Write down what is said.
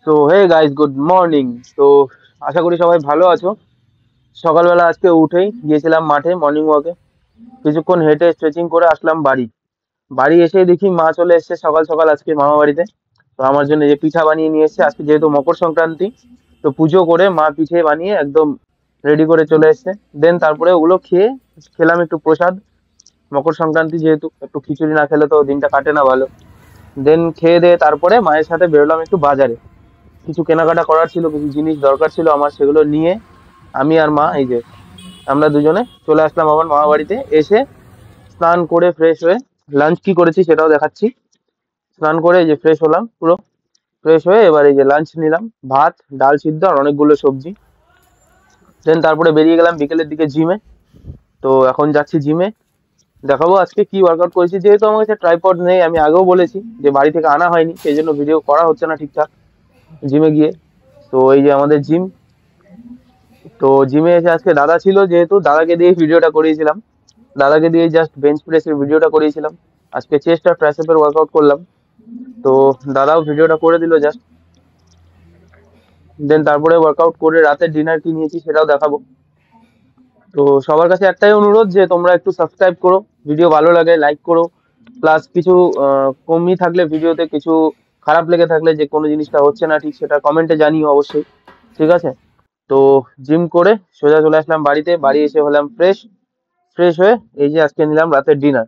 So hey guys, good morning. তো আশা করি সবাই ভালো আছো। সকালবেলা আজকে উঠেই গিয়েছিলাম মাঠে মর্নিং ওয়াকে। কিছুক্ষণ হেঁটে স্ট্রেচিং করে আসলাম বাড়ি। বাড়ি এসে দেখি মা চলে এসেছে সকাল সকাল আজকে মামা বাড়িতে। তো আমার জন্য যে পিঠা বানিয়ে নিয়ে এসেছে, আজকে যেহেতু মকর সংক্রান্তি, তো পুজো করে মা পিঠে বানিয়ে একদম রেডি করে চলে এসেছে। দেন তারপরে ওগুলো খেয়ে খেলাম একটু প্রসাদ। মকর সংক্রান্তি যেহেতু একটু খিচুড়ি না খেলে তো দিনটা কাটে না ভালো। দেন খেয়ে দিয়ে তারপরে মায়ের সাথে বেরোলাম একটু বাজারে। কিছু কেনাকাটা করার ছিল, কিছু জিনিস দরকার ছিল আমার, সেগুলো নিয়ে আমি আর মা এই যে আমরা দুজনে চলে আসলাম আমার মামা বাড়িতে। এসে স্নান করে ফ্রেশ হয়ে লাঞ্চ কি করেছি সেটাও দেখাচ্ছি। স্নান করে এই যে ফ্রেশ হলাম পুরো। ফ্রেশ হয়ে এবার এই যে লাঞ্চ নিলাম, ভাত, ডাল সিদ্ধ আর অনেকগুলো সবজি। দেন তারপরে বেরিয়ে গেলাম বিকেলের দিকে জিমে। তো এখন যাচ্ছি জিমে, দেখাবো আজকে কি ওয়ার্কআউট করেছি। যেহেতু আমার কাছে ট্রাইপড নেই, আমি আগেও বলেছি যে বাড়ি থেকে আনা হয়নি, সেই জন্য ভিডিও করা হচ্ছে না ঠিকঠাক জিমে গিয়ে। তো এই যে আমাদের জিম। তো জিমে এসে আজকে দাদা ছিল, যেহেতু দাদাকে দিয়ে ভিডিওটা করিয়েছিলাম। দাদাকে দিয়ে জাস্ট বেঞ্চ প্রেসের ভিডিওটা করিয়েছিলাম। আজকে চেস্ট আর ট্রাইসেপের ওয়ার্কআউট করলাম। তো দাদাও ভিডিওটা করে দিল জাস্ট। দেন তারপরে ওয়ার্কআউট করে রাতের ডিনার কি নিয়েছি সেটাও দেখাবো। তো সবার কাছে একটাই অনুরোধ যে তোমরা একটু সাবস্ক্রাইব করো, ভিডিও ভালো লাগে লাইক করো। প্লাস কিছু কমই থাকলে ভিডিওতে, কিছু খারাপ লেগে থাকলে যে কোনো জিনিসটা হচ্ছে না ঠিক, সেটা কমেন্টে জানিও অবশ্যই। ঠিক আছে। তো জিম করে সোজা চলে আসলাম বাড়িতে। বাড়ি এসে হলাম ফ্রেশ। ফ্রেশ হয়ে এই যে আজকে নিলাম রাতের ডিনার।